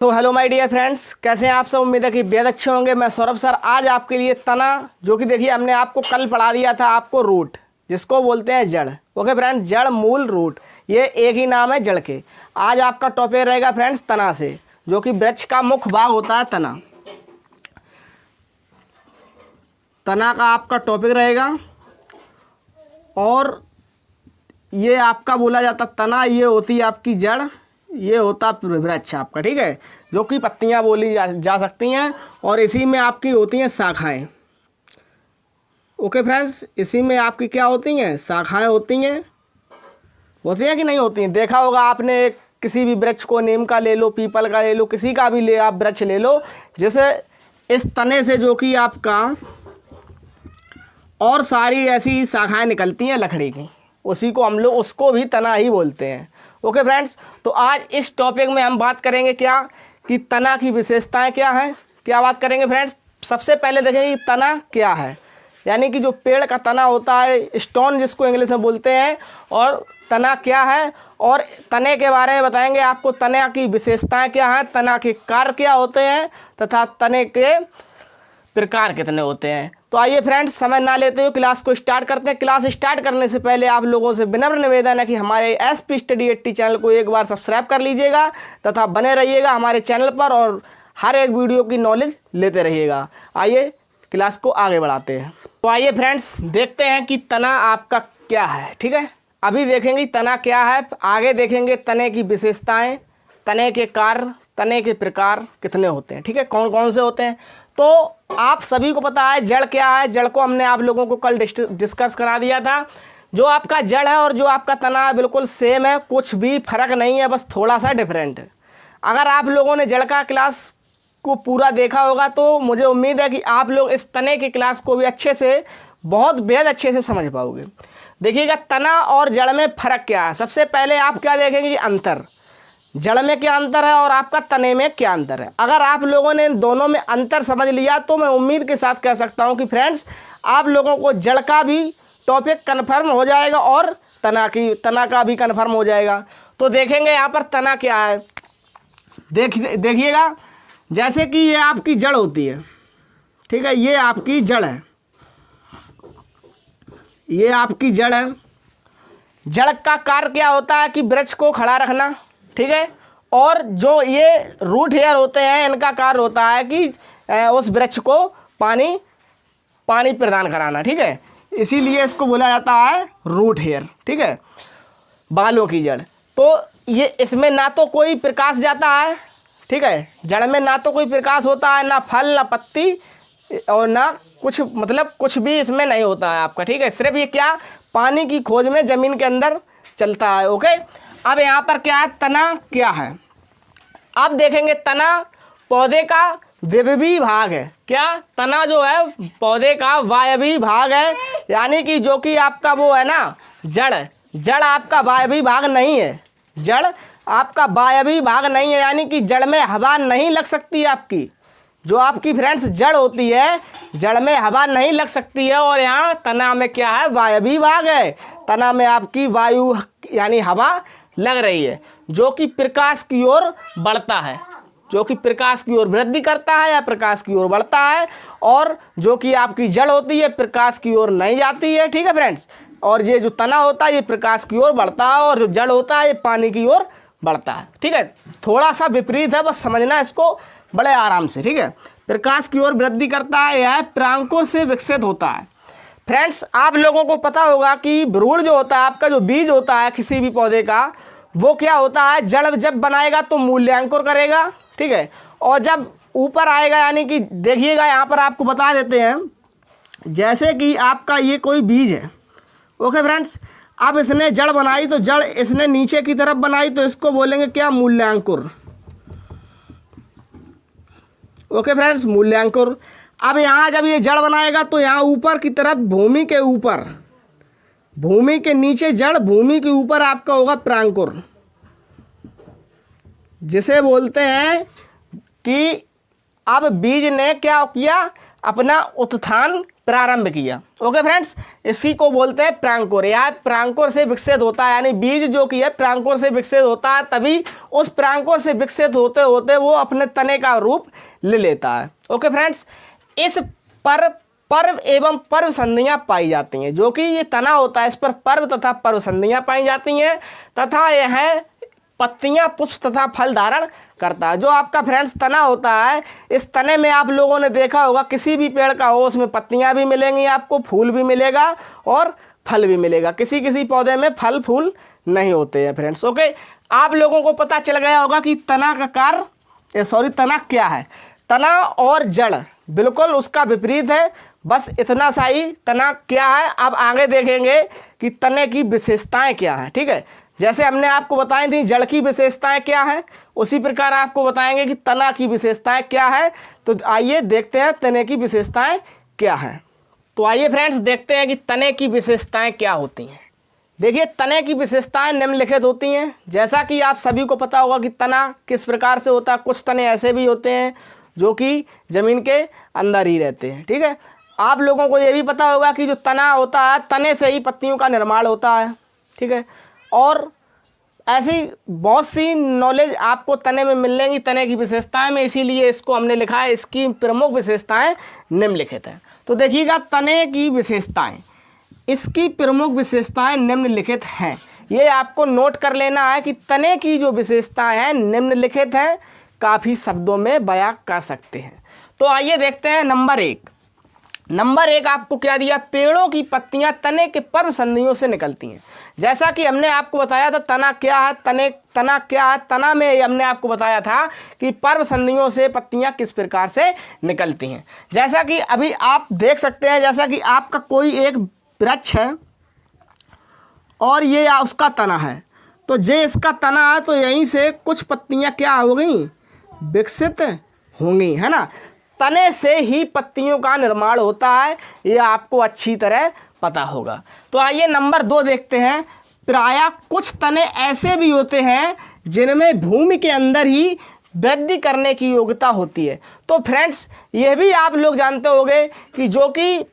तो hello my dear friends, कैसे हैं आप सब। उम्मीद है कि बेहद अच्छे होंगे। मैं सौरभ सर आज आपके लिए तना, जो कि देखिए हमने आपको कल पढ़ा दिया था आपको रूट, जिसको बोलते हैं जड़। ओके फ्रेंड्स, जड़ मूल रूट ये एक ही नाम है जड़ के। आज आपका टॉपिक रहेगा फ्रेंड्स तना से, जो कि वृक्ष का मुख्य भाग होता है तना। तना का आपका टॉपिक रहेगा और ये आपका बोला जाता तना, ये होती है आपकी जड़, ये होता वृक्ष आपका, ठीक है, जो कि पत्तियां बोली जा सकती हैं और इसी में आपकी होती हैं शाखाएं। ओके फ्रेंड्स, इसी में आपकी क्या होती हैं, शाखाएं होती हैं कि नहीं होती हैं। देखा होगा आपने, किसी भी वृक्ष को, नीम का ले लो, पीपल का ले लो, किसी का भी आप वृक्ष ले लो, जैसे इस तने से जो कि आपका और सारी ऐसी शाखाएं निकलती हैं लकड़ी की, उसी को हम लोग उसको भी तना ही बोलते हैं। ओके फ्रेंड्स, तो आज इस टॉपिक में हम बात करेंगे क्या कि तना की विशेषताएं क्या हैं, क्या बात करेंगे फ्रेंड्स। सबसे पहले देखेंगे कि तना क्या है, यानी कि जो पेड़ का तना होता है, स्टोन जिसको इंग्लिश में बोलते हैं, और तना क्या है, और तने के बारे में बताएंगे आपको। तना की विशेषताएं क्या हैं, तना के कार्य क्या होते हैं, तथा तने के प्रकार कितने होते हैं। तो आइए फ्रेंड्स, समय ना लेते हुए क्लास को स्टार्ट करते हैं। क्लास स्टार्ट करने से पहले आप लोगों से विनम्र निवेदन है कि हमारे एसपी स्टडी 80 चैनल को एक बार सब्सक्राइब कर लीजिएगा तथा बने रहिएगा हमारे चैनल पर और हर एक वीडियो की नॉलेज लेते रहिएगा। आइए क्लास को आगे बढ़ाते हैं। तो आइए फ्रेंड्स, देखते हैं कि तना आपका क्या है। ठीक है, अभी देखेंगे तना क्या है, आगे देखेंगे तने की विशेषताएँ, तने के कार्य, तने के प्रकार कितने होते हैं। ठीक है, कौन कौन से होते हैं। तो आप सभी को पता है जड़ क्या है। जड़ को हमने आप लोगों को कल डिस्कस करा दिया था। जो आपका जड़ है और जो आपका तना है बिल्कुल सेम है, कुछ भी फर्क नहीं है, बस थोड़ा सा डिफरेंट है। अगर आप लोगों ने जड़ का क्लास को पूरा देखा होगा तो मुझे उम्मीद है कि आप लोग इस तने की क्लास को भी अच्छे से, बहुत बेहद अच्छे से समझ पाओगे। देखिएगा तना और जड़ में फ़र्क क्या है। सबसे पहले आप क्या देखेंगे कि अंतर, जड़ में क्या अंतर है और आपका तने में क्या अंतर है। अगर आप लोगों ने इन दोनों में अंतर समझ लिया तो मैं उम्मीद के साथ कह सकता हूं कि फ्रेंड्स आप लोगों को जड़ का भी टॉपिक कन्फर्म हो जाएगा और तना का भी कन्फर्म हो जाएगा। तो देखेंगे यहाँ पर तना क्या है। देखिएगा, जैसे कि ये आपकी जड़ होती है, ठीक है, ये आपकी जड़ है, ये आपकी जड़ है। जड़ का कार्य क्या होता है कि वृक्ष को खड़ा रखना, ठीक है, और जो ये रूट हेयर होते हैं इनका कार्य होता है कि उस वृक्ष को पानी प्रदान कराना। ठीक है, इसीलिए इसको बोला जाता है रूट हेयर। ठीक है, बालों की जड़। तो ये इसमें ना तो कोई प्रकाश जाता है, ठीक है, जड़ में ना तो कोई प्रकाश होता है, ना फल ना पत्ती और ना कुछ, मतलब कुछ भी इसमें नहीं होता है आपका। ठीक है, सिर्फ ये क्या, पानी की खोज में ज़मीन के अंदर चलता है। ओके, अब यहाँ पर क्या है, तना क्या है। अब देखेंगे तना पौधे का वायवी भाग है। क्या, तना जो है पौधे का वायवी भाग है, यानी कि जो कि आपका वो है ना जड़ आपका वायवी भाग नहीं है। जड़ आपका वायवी भाग नहीं है, यानी कि जड़ में हवा नहीं लग सकती आपकी। जो आपकी फ्रेंड्स जड़ होती है, जड़ में हवा नहीं लग सकती है, और यहाँ तना में क्या है, वायवी भाग है। तना में आपकी वायु यानी हवा लग रही है, जो कि प्रकाश की ओर बढ़ता है, जो कि प्रकाश की ओर वृद्धि करता है या प्रकाश की ओर बढ़ता है। और जो कि आपकी जड़ होती है प्रकाश की ओर नहीं जाती है। ठीक है फ्रेंड्स, और ये जो तना होता है ये प्रकाश की ओर बढ़ता है, और जो जड़ होता है ये पानी की ओर बढ़ता है। ठीक है, थोड़ा सा विपरीत है, बस समझना इसको बड़े आराम से। ठीक है, प्रकाश की ओर वृद्धि करता है, यह प्रांकुर से विकसित होता है। फ्रेंड्स, आप लोगों को पता होगा कि भ्रूण जो होता है आपका, जो बीज होता है किसी भी पौधे का, वो क्या होता है, जड़ जब बनाएगा तो मूल्यांकुर करेगा। ठीक है, और जब ऊपर आएगा, यानी कि देखिएगा यहाँ पर आपको बता देते हैं, जैसे कि आपका ये कोई बीज है। ओके फ्रेंड्स, अब इसने जड़ बनाई तो जड़ इसने नीचे की तरफ बनाई तो इसको बोलेंगे क्या, मूल्यांकुर। Okay friends, मूल्यांकुर। अब यहाँ जब ये जड़ बनाएगा तो यहाँ ऊपर की तरफ, भूमि के ऊपर, भूमि के नीचे जड़, भूमि के ऊपर आपका होगा प्रांकुर, जिसे बोलते हैं कि अब बीज ने क्या किया, अपना उत्थान प्रारंभ किया। ओके फ्रेंड्स, इसी को बोलते हैं प्रांकुर। यह प्रांकुर से विकसित होता है, यानी बीज जो कि है प्रांकुर से विकसित होता है, तभी उस प्रांकुर से विकसित होते होते वो अपने तने का रूप ले लेता है। ओके फ्रेंड्स, इस पर पर्व एवं पर्व संधियां पाई जाती हैं। जो कि ये तना होता है, इस पर पर्व तथा पर्व संधियां पाई जाती हैं, तथा यह पत्तियां, पुष्प तथा फल धारण करता है। जो आपका फ्रेंड्स तना होता है, इस तने में आप लोगों ने देखा होगा, किसी भी पेड़ का हो उसमें पत्तियां भी मिलेंगी, आपको फूल भी मिलेगा और फल भी मिलेगा। किसी किसी पौधे में फल फूल नहीं होते हैं फ्रेंड्स। ओके, आप लोगों को पता चल गया होगा कि तना का कार्य तना क्या है। तना और जड़ बिल्कुल उसका विपरीत है, बस इतना सा ही। तना क्या है, अब आगे देखेंगे कि तने की विशेषताएं क्या हैं। ठीक है, जैसे हमने आपको बताई थी जड़ की विशेषताएं क्या है, उसी प्रकार आपको बताएंगे कि तना की विशेषताएं क्या है। तो आइए देखते हैं तने की विशेषताएं क्या हैं। तो आइए फ्रेंड्स देखते हैं कि तने की विशेषताएं क्या होती हैं। देखिए, तने की विशेषताएं निम्नलिखित होती हैं। जैसा कि आप सभी को पता होगा कि तना किस प्रकार से होता है। कुछ तने ऐसे भी होते हैं जो कि ज़मीन के अंदर ही रहते हैं। ठीक है, आप लोगों को ये भी पता होगा कि जो तना होता है, तने से ही पत्तियों का निर्माण होता है। ठीक है, और ऐसी बहुत सी नॉलेज आपको तने में मिलेंगी, तने की विशेषताएं में, इसीलिए इसको हमने लिखा है। इसकी प्रमुख विशेषताएं निम्नलिखित हैं। तो देखिएगा, तने की विशेषताएं, इसकी प्रमुख विशेषताएं निम्नलिखित हैं। ये आपको नोट कर लेना है कि तने की जो विशेषताएं हैं निम्नलिखित हैं, काफ़ी शब्दों में बयां कर सकते हैं। तो आइए देखते हैं नंबर एक आपको क्या दिया, पेड़ों की पत्तियां तने के पर्व संधियों से निकलती हैं। जैसा कि हमने आपको बताया था तना क्या है, तना क्या है, तना में हमने आपको बताया था कि पर्व संधियों से पत्तियां किस प्रकार से निकलती हैं। जैसा कि अभी आप देख सकते हैं, जैसा कि आपका कोई एक वृक्ष है और ये उसका तना है, तो ये इसका तना है, तो यहीं से कुछ पत्तियां क्या हो गई, विकसित होंगी, है ना। तने से ही पत्तियों का निर्माण होता है, ये आपको अच्छी तरह पता होगा। तो आइए नंबर 2 देखते हैं। प्रायः कुछ तने ऐसे भी होते हैं जिनमें भूमि के अंदर ही वृद्धि करने की योग्यता होती है। तो फ्रेंड्स, ये भी आप लोग जानते होंगे कि जो कि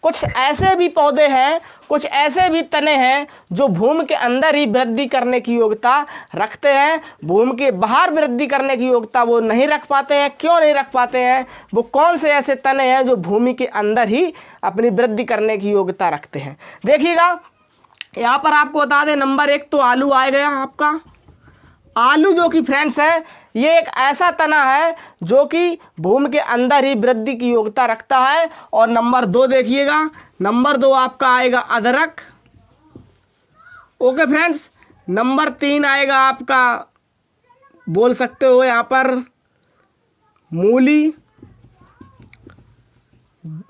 कुछ ऐसे भी पौधे हैं, कुछ ऐसे भी तने हैं जो भूमि के अंदर ही वृद्धि करने की योग्यता रखते हैं। भूमि के बाहर वृद्धि करने की योग्यता वो नहीं रख पाते हैं। क्यों नहीं रख पाते हैं? वो कौन से ऐसे तने हैं जो भूमि के अंदर ही अपनी वृद्धि करने की योग्यता रखते हैं? देखिएगा, यहाँ पर आपको बता दें, नंबर 1 तो आलू आ गया आपका। आलू जो कि फ्रेंड्स है, ये एक ऐसा तना है जो कि भूमि के अंदर ही वृद्धि की योग्यता रखता है। और नंबर 2 देखिएगा, नंबर 2 आपका आएगा अदरक। ओके फ्रेंड्स, नंबर 3 आएगा आपका, बोल सकते हो यहाँ पर मूली।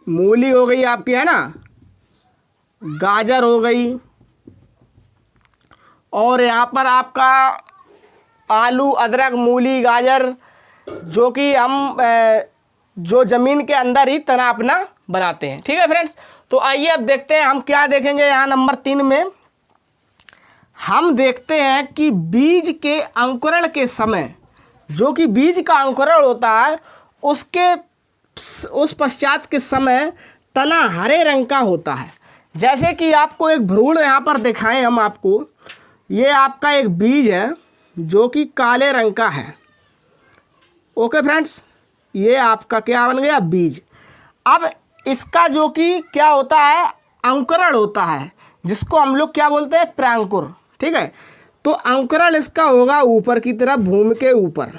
मूली हो गई आपकी, है ना। गाजर हो गई, और यहाँ पर आपका आलू, अदरक, मूली, गाजर, जो कि हम जो ज़मीन के अंदर ही तना अपना बनाते हैं। ठीक है फ्रेंड्स, तो आइए अब देखते हैं हम क्या देखेंगे। यहाँ नंबर 3 में हम देखते हैं कि बीज के अंकुरण के समय, जो कि बीज का अंकुरण होता है, उस पश्चात के समय तना हरे रंग का होता है। जैसे कि आपको एक भ्रूण यहाँ पर दिखाएं हम आपको, ये आपका एक बीज है जो कि काले रंग का है। ओके फ्रेंड्स, ये आपका क्या बन गया, बीज। अब इसका जो कि क्या होता है, अंकुरण होता है, जिसको हम लोग क्या बोलते हैं, प्रांकुर। ठीक है, तो अंकुरण इसका होगा ऊपर की तरफ, भूमि के ऊपर।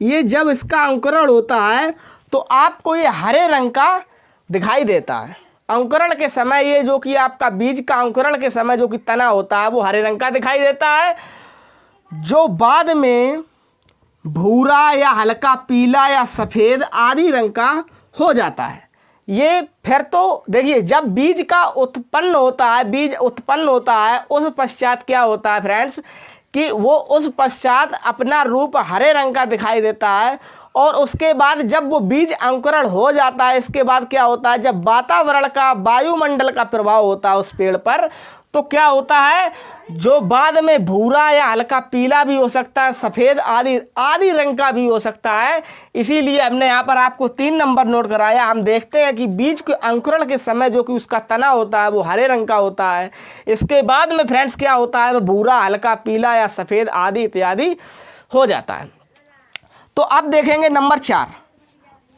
ये जब इसका अंकुरण होता है तो आपको ये हरे रंग का दिखाई देता है। अंकुरण के समय ये जो कि आपका बीज का अंकुरण के समय जो कि तना होता है वो हरे रंग का दिखाई देता है, जो बाद में भूरा या हल्का पीला या सफ़ेद आदि रंग का हो जाता है। ये फिर तो देखिए, जब बीज उत्पन्न होता है उस पश्चात क्या होता है फ्रेंड्स, कि वो उस पश्चात अपना रूप हरे रंग का दिखाई देता है। और उसके बाद जब वो बीज अंकुरण हो जाता है, इसके बाद क्या होता है, जब वातावरण का, वायुमंडल का प्रभाव होता है उस पेड़ पर, तो क्या होता है, जो बाद में भूरा या हल्का पीला भी हो सकता है, सफ़ेद आदि आदि रंग का भी हो सकता है। इसीलिए हमने यहाँ पर आपको 3 नंबर नोट कराया। हम देखते हैं कि बीज के अंकुरण के समय जो कि उसका तना होता है वो हरे रंग का होता है। इसके बाद में फ्रेंड्स क्या होता है, वो भूरा, हल्का पीला या सफ़ेद आदि इत्यादि हो जाता है। तो अब देखेंगे नंबर 4।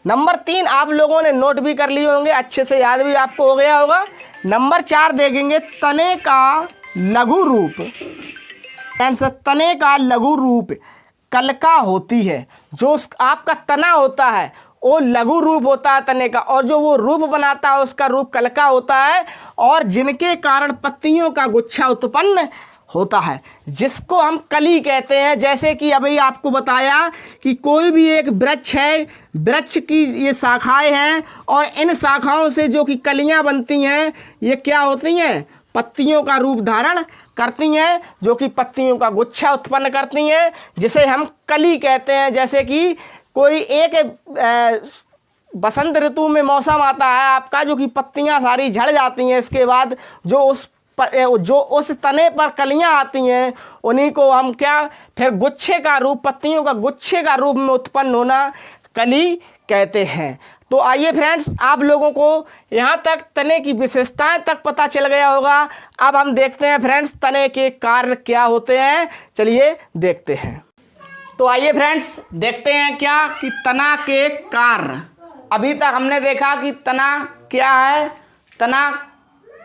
नंबर 3 आप लोगों ने नोट भी कर लिए होंगे, अच्छे से याद भी आपको हो गया होगा। नंबर 4 देखेंगे तने का लघु रूप। फ्रेंड्स, तने का लघु रूप कलिका होती है। जो आपका तना होता है वो लघु रूप होता है तने का, और जो वो रूप बनाता है उसका रूप कलिका होता है, और जिनके कारण पत्तियों का गुच्छा उत्पन्न होता है, जिसको हम कली कहते हैं। जैसे कि अभी आपको बताया कि कोई भी एक वृक्ष है, वृक्ष की ये शाखाएं हैं, और इन शाखाओं से जो कि कलियां बनती हैं, ये क्या होती हैं, पत्तियों का रूप धारण करती हैं, जो कि पत्तियों का गुच्छा उत्पन्न करती हैं, जिसे हम कली कहते हैं। जैसे कि कोई एक बसंत ऋतु में मौसम आता है आपका, जो कि पत्तियां सारी झड़ जाती हैं, इसके बाद जो उस तने पर कलियां आती हैं, उन्हीं को हम क्या, फिर गुच्छे का रूप, पत्तियों का गुच्छे का रूप में उत्पन्न होना कली कहते हैं। तो आइए फ्रेंड्स, आप लोगों को यहाँ तक तने की विशेषताएं तक पता चल गया होगा। अब हम देखते हैं फ्रेंड्स तने के कार्य क्या होते हैं। चलिए देखते हैं। तो आइए फ्रेंड्स देखते हैं क्या कि तना के कार्य। अभी तक हमने देखा कि तना क्या है, तना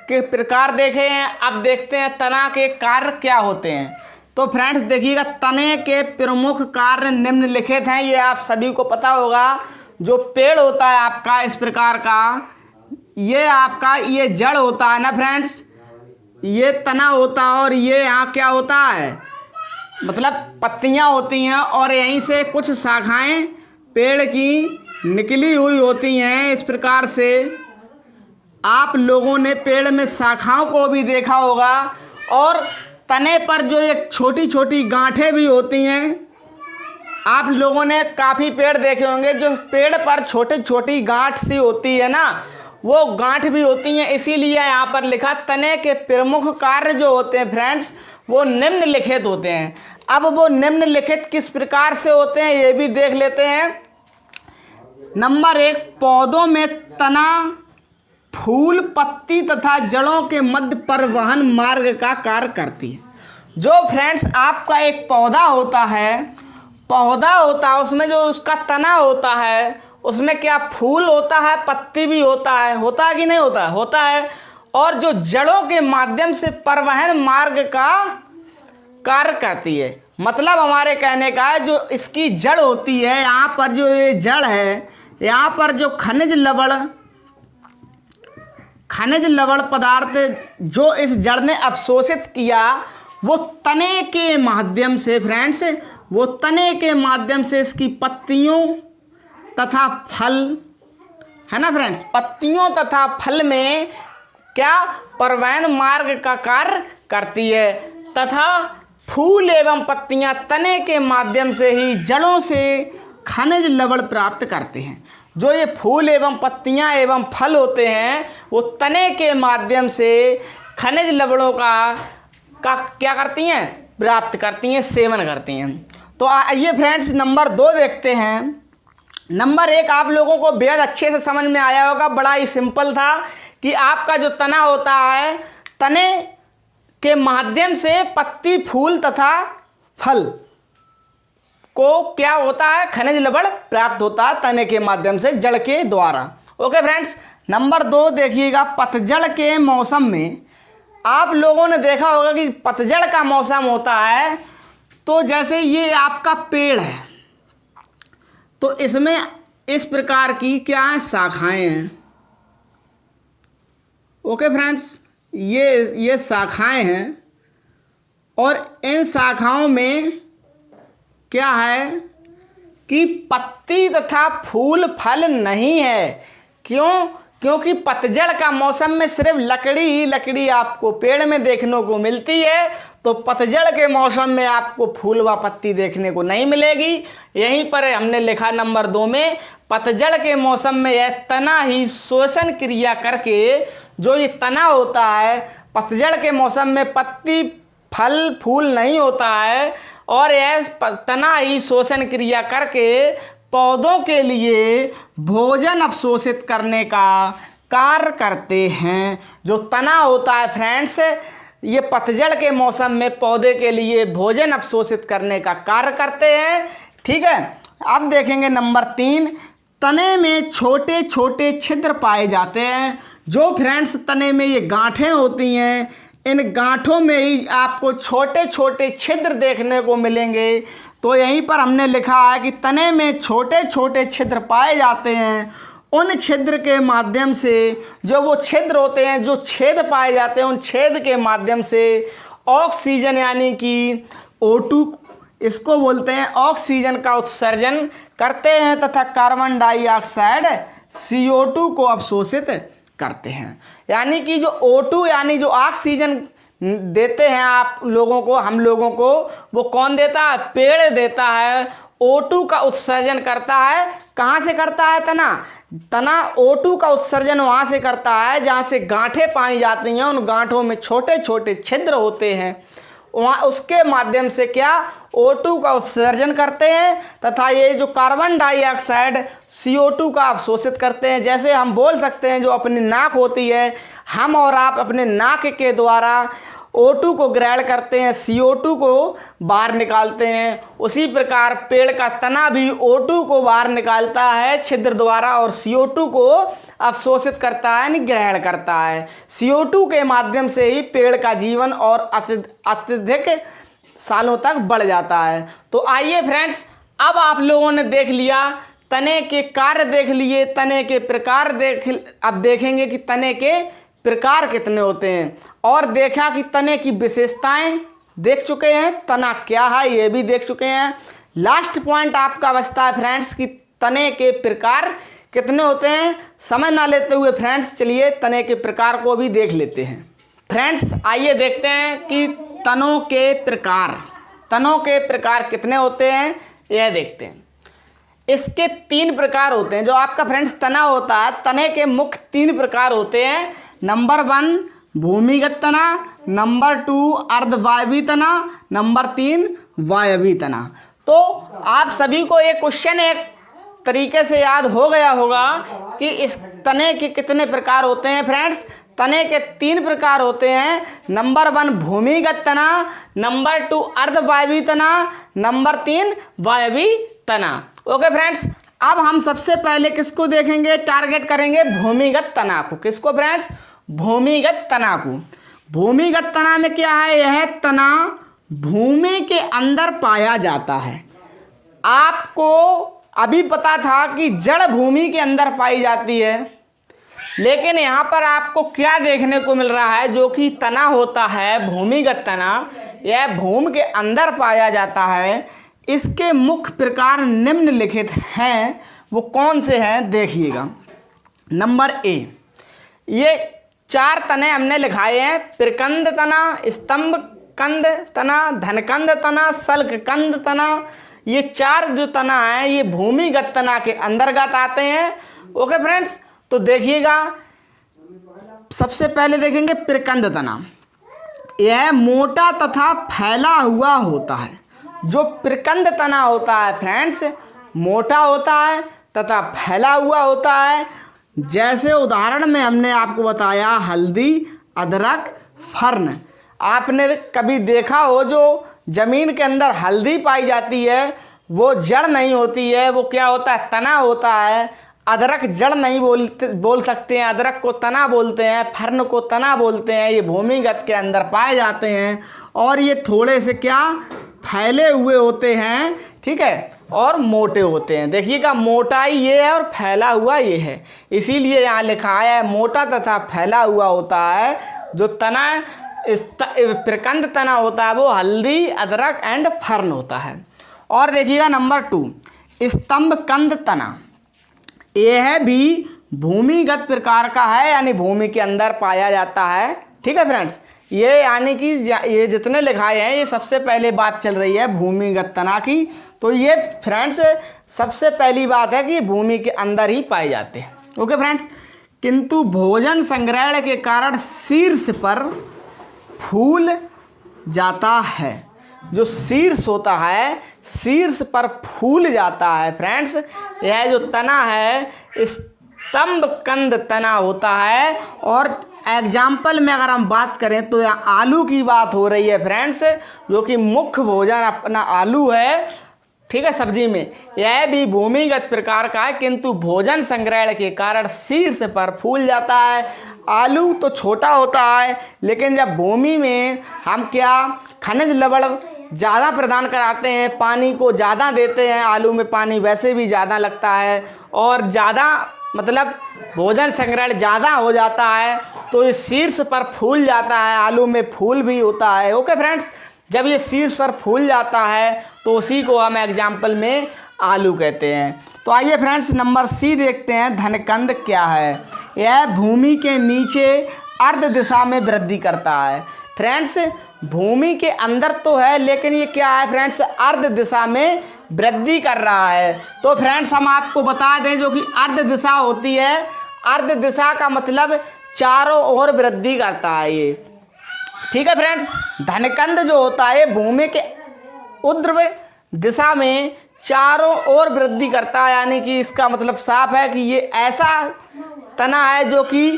के प्रकार देखे हैं। अब देखते हैं तना के कार्य क्या होते हैं। तो फ्रेंड्स देखिएगा, तने के प्रमुख कार्य निम्नलिखित हैं। ये आप सभी को पता होगा। जो पेड़ होता है आपका इस प्रकार का, ये आपका ये जड़ होता है ना फ्रेंड्स, ये तना होता है, और ये यहाँ क्या होता है, मतलब पत्तियाँ होती हैं, और यहीं से कुछ शाखाएं पेड़ की निकली हुई होती हैं। इस प्रकार से आप लोगों ने पेड़ में शाखाओं को भी देखा होगा, और तने पर जो एक छोटी छोटी गांठें भी होती हैं। आप लोगों ने काफ़ी पेड़ देखे होंगे जो पेड़ पर छोटी छोटी गांठ सी होती है ना, वो गांठ भी होती हैं। इसीलिए यहाँ पर लिखा तने के प्रमुख कार्य जो होते हैं फ्रेंड्स, वो निम्नलिखित होते हैं। अब वो निम्नलिखित किस प्रकार से होते हैं ये भी देख लेते हैं। नंबर 1, पौधों में तना, फूल, पत्ती तथा जड़ों के मध्य परिवहन मार्ग का कार्य करती है। जो फ्रेंड्स आपका एक पौधा होता है, उसमें जो उसका तना होता है, उसमें क्या फूल होता है, पत्ती भी होता है कि नहीं होता है? होता है। और जो जड़ों के माध्यम से परिवहन मार्ग का कार्य करती है। मतलब हमारे कहने का है, जो इसकी जड़ होती है, यहाँ पर जो ये जड़ है, यहाँ पर जो खनिज लवण पदार्थ जो इस जड़ ने अवशोषित किया, वो तने के माध्यम से फ्रेंड्स, वो तने के माध्यम से इसकी पत्तियों तथा फल, है ना फ्रेंड्स, पत्तियों तथा फल में क्या परिवहन मार्ग का कार्य करती है, तथा फूल एवं पत्तियां तने के माध्यम से ही जड़ों से खनिज लवण प्राप्त करते हैं। जो ये फूल एवं पत्तियां एवं फल होते हैं, वो तने के माध्यम से खनिज लवणों का क्या करती हैं, प्राप्त करती हैं, सेवन करती हैं। तो आइए फ्रेंड्स नंबर 2 देखते हैं। नंबर 1 आप लोगों को बेहद अच्छे से समझ में आया होगा, बड़ा ही सिंपल था कि आपका जो तना होता है, तने के माध्यम से पत्ती, फूल तथा फल को क्या होता है, खनिज लवण प्राप्त होता है तने के माध्यम से, जड़ के द्वारा। ओके फ्रेंड्स, नंबर 2 देखिएगा, पतझड़ के मौसम में आप लोगों ने देखा होगा कि पतझड़ का मौसम होता है, तो जैसे ये आपका पेड़ है, तो इसमें इस प्रकार की क्या है, शाखाएं हैं। ओके फ्रेंड्स, ये शाखाएं हैं, और इन शाखाओं में क्या है कि पत्ती तथा फूल फल नहीं है। क्योंकि पतझड़ का मौसम में सिर्फ लकड़ी ही लकड़ी आपको पेड़ में देखने को मिलती है। तो पतझड़ के मौसम में आपको फूल व पत्ती देखने को नहीं मिलेगी। यहीं पर हमने लिखा नंबर 2 में, पतझड़ के मौसम में यह तना ही श्वसन क्रिया करके, जो ये तना होता है, पतझड़ के मौसम में पत्ती फल फूल नहीं होता है और यह तना ही श्वसन क्रिया करके पौधों के लिए भोजन अवशोषित करने का कार्य करते हैं। जो तना होता है फ्रेंड्स, ये पतझड़ के मौसम में पौधे के लिए भोजन अवशोषित करने का कार्य करते हैं। ठीक है, अब देखेंगे नंबर 3, तने में छोटे छोटे छिद्र पाए जाते हैं। जो फ्रेंड्स तने में ये गांठें होती हैं, इन गांठों में ही आपको छोटे छोटे छिद्र देखने को मिलेंगे। तो यहीं पर हमने लिखा है कि तने में छोटे छोटे छिद्र पाए जाते हैं। उन छिद्र के माध्यम से, जो वो छिद्र होते हैं, जो छेद पाए जाते हैं, उन छेद के माध्यम से ऑक्सीजन यानी कि O2, इसको बोलते हैं, ऑक्सीजन का उत्सर्जन करते हैं तथा कार्बन डाइऑक्साइड CO2 को अवशोषित करते हैं। यानी कि जो O2 यानी जो ऑक्सीजन देते हैं आप लोगों को, हम लोगों को, वो कौन देता है? पेड़ देता है। O2 का उत्सर्जन करता है, कहाँ से करता है? तना O2 का उत्सर्जन वहाँ से करता है जहाँ से गांठें पाई जाती हैं। उन गांठों में छोटे छोटे छिद्र होते हैं, वहाँ उसके माध्यम से क्या O2 का उत्सर्जन करते हैं तथा ये जो कार्बन डाइऑक्साइड CO2 का अवशोषित करते हैं। जैसे हम बोल सकते हैं, जो अपनी नाक होती है, हम और आप अपने नाक के द्वारा O2 को ग्रहण करते हैं, CO2 को बाहर निकालते हैं। उसी प्रकार पेड़ का तना भी O2 को बाहर निकालता है छिद्र द्वारा और CO2 को अवशोषित करता है, यानी ग्रहण करता है। CO2 के माध्यम से ही पेड़ का जीवन और अत्यधिक सालों तक बढ़ जाता है। तो आइए फ्रेंड्स, अब आप लोगों ने देख लिया, तने के कार्य देख लिए, तने के प्रकार अब देखेंगे कि तने के प्रकार कितने होते हैं, और देखा कि तने की विशेषताएं देख चुके हैं, तना क्या है ये भी देख चुके हैं। लास्ट पॉइंट आपका बचता है फ्रेंड्स कि तने के प्रकार कितने होते हैं। समय ना लेते हुए फ्रेंड्स चलिए तने के प्रकार को भी देख लेते हैं। फ्रेंड्स आइए देखते हैं कि तनों के प्रकार कितने होते हैं, यह देखते हैं। इसके 3 प्रकार होते हैं। जो आपका फ्रेंड्स तना होता है, तने के मुख्य 3 प्रकार होते हैं। नंबर 1 भूमिगत तना, नंबर 2 अर्धवायवीय तना, नंबर 3 वायवीय तना। तो आप सभी को ये क्वेश्चन एक तरीके से याद हो गया होगा कि इस तने के कितने प्रकार होते हैं फ्रेंड्स। तने के 3 प्रकार होते हैं। नंबर 1 भूमिगत तना, नंबर 2 अर्धवायवीय तना, नंबर 3 वायवीय तना। ओके फ्रेंड्स, अब हम सबसे पहले किसको देखेंगे, टारगेट करेंगे भूमिगत तना को। किसको फ्रेंड्स? भूमिगत तना को। भूमिगत तना में क्या है, यह तना भूमि के अंदर पाया जाता है। आपको अभी पता था कि जड़ भूमि के अंदर पाई जाती है, लेकिन यहाँ पर आपको क्या देखने को मिल रहा है, जो कि तना होता है भूमिगत तना, यह भूमि के अंदर पाया जाता है। इसके मुख्य प्रकार निम्नलिखित हैं। वो कौन से हैं देखिएगा। नंबर A, ये 4 तने हमने लिखाए हैं। प्रकंद तना, स्तंभ कंद तना, धनकंद तना, शल्क कंद तना। ये 4 जो तना है ये भूमिगत तना के अंतर्गत आते हैं। ओके फ्रेंड्स, तो देखिएगा, सबसे पहले देखेंगे प्रकंद तना। यह मोटा तथा फैला हुआ होता है। जो प्रकंद तना होता है फ्रेंड्स, मोटा होता है तथा फैला हुआ होता है। जैसे उदाहरण में हमने आपको बताया हल्दी, अदरक, फर्न। आपने कभी देखा हो जो ज़मीन के अंदर हल्दी पाई जाती है, वो जड़ नहीं होती है, वो क्या होता है, तना होता है। अदरक जड़ नहीं बोल सकते हैं, अदरक को तना बोलते हैं, फर्न को तना बोलते हैं। ये भूमिगत के अंदर पाए जाते हैं और ये थोड़े से क्या फैले हुए होते हैं, ठीक है, और मोटे होते हैं। देखिएगा, मोटाई ये है और फैला हुआ ये है, इसीलिए यहाँ लिखा है मोटा तथा फैला हुआ होता है। जो तना प्रकंद तना होता है वो हल्दी, अदरक एंड फर्न होता है। और देखिएगा नंबर 2 स्तंभ कंद तना। यह भी भूमिगत प्रकार का है, यानी भूमि के अंदर पाया जाता है। ठीक है फ्रेंड्स, ये यानी कि ये जितने लिखाए हैं ये सबसे पहले बात चल रही है भूमिगत तना की। तो ये फ्रेंड्स सबसे पहली बात है कि भूमि के अंदर ही पाए जाते हैं। ओके फ्रेंड्स, किंतु भोजन संग्रहण के कारण शीर्ष पर फूल जाता है। जो शीर्ष होता है, शीर्ष पर फूल जाता है फ्रेंड्स। यह जो तना है स्तंभ कंद तना होता है। और एग्जाम्पल में अगर हम बात करें तो यहाँ आलू की बात हो रही है फ्रेंड्स, जो कि मुख्य भोजन अपना आलू है, ठीक है, सब्जी में। यह भी भूमिगत प्रकार का है, किंतु भोजन संग्रहण के कारण शीर्ष पर फूल जाता है। आलू तो छोटा होता है, लेकिन जब भूमि में हम क्या खनिज लवण ज़्यादा प्रदान कराते हैं, पानी को ज़्यादा देते हैं, आलू में पानी वैसे भी ज़्यादा लगता है और ज़्यादा मतलब भोजन संग्रहण ज़्यादा हो जाता है, तो ये शीर्ष पर फूल जाता है। आलू में फूल भी होता है। ओके फ्रेंड्स, जब ये शीर्ष पर फूल जाता है तो उसी को हम एग्जाम्पल में आलू कहते हैं। तो आइए फ्रेंड्स नंबर सी देखते हैं, धनकंद क्या है। यह भूमि के नीचे अर्ध दिशा में वृद्धि करता है। फ्रेंड्स भूमि के अंदर तो है, लेकिन ये क्या है फ्रेंड्स, अर्ध दिशा में वृद्धि कर रहा है। तो फ्रेंड्स हम आपको बता दें, जो कि अर्ध दिशा होती है, अर्ध दिशा का मतलब चारों ओर वृद्धि करता है ये, ठीक है फ्रेंड्स। धनकंद जो होता है भूमि के ऊर्ध्व दिशा में चारों ओर वृद्धि करता है, यानी कि इसका मतलब साफ है कि ये ऐसा तना है जो कि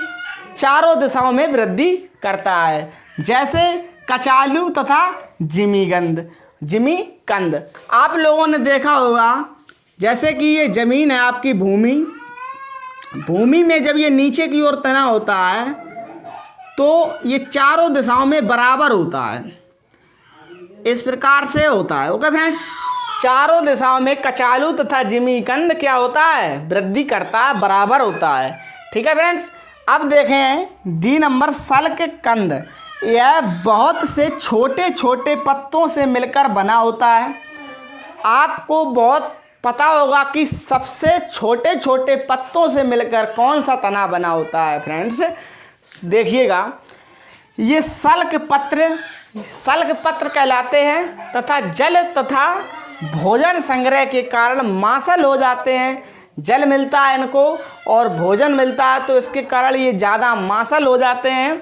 चारों दिशाओं में वृद्धि करता है, जैसे कचालू तथा जिमीकंद। आप लोगों ने देखा होगा, जैसे कि ये ज़मीन है आपकी भूमि में जब ये नीचे की ओर तना होता है तो ये चारों दिशाओं में बराबर होता है, इस प्रकार से होता है। ओके फ्रेंड्स, चारों दिशाओं में कचालू तथा जिमीकंद क्या होता है, वृद्धि करता है, बराबर होता है, ठीक है फ्रेंड्स। अब देखें डी नंबर सल्क कंद। यह बहुत से छोटे छोटे पत्तों से मिलकर बना होता है। आपको बहुत पता होगा कि सबसे छोटे छोटे पत्तों से मिलकर कौन सा तना बना होता है फ्रेंड्स। देखिएगा, ये सल्क पत्र कहलाते हैं तथा जल तथा भोजन संग्रह के कारण मांसल हो जाते हैं। जल मिलता है इनको और भोजन मिलता है, तो इसके कारण ये ज़्यादा मांसल हो जाते हैं,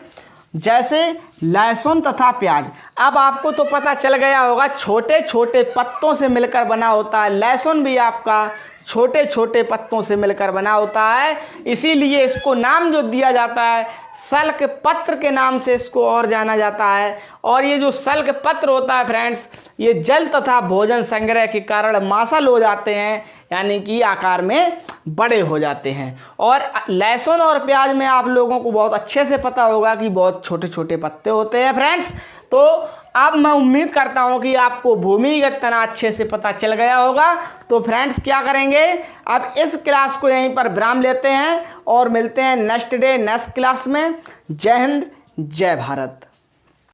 जैसे लहसुन तथा प्याज। अब आपको तो पता चल गया होगा छोटे छोटे पत्तों से मिलकर बना होता है। लहसुन भी आपका छोटे छोटे पत्तों से मिलकर बना होता है, इसीलिए इसको नाम जो दिया जाता है सल्क पत्र के नाम से इसको और जाना जाता है। और ये जो सल्क पत्र होता है फ्रेंड्स, ये जल तथा भोजन संग्रह के कारण मांसल हो जाते हैं, यानी कि आकार में बड़े हो जाते हैं। और लहसुन और प्याज में आप लोगों को बहुत अच्छे से पता होगा कि बहुत छोटे छोटे पत्ते होते हैं फ्रेंड्स। तो अब मैं उम्मीद करता हूं कि आपको भूमिगत तना अच्छे से पता चल गया होगा। तो फ्रेंड्स क्या करेंगे, अब इस क्लास को यहीं पर विराम लेते हैं और मिलते हैं नेक्स्ट क्लास में। जय हिंद, जय भारत।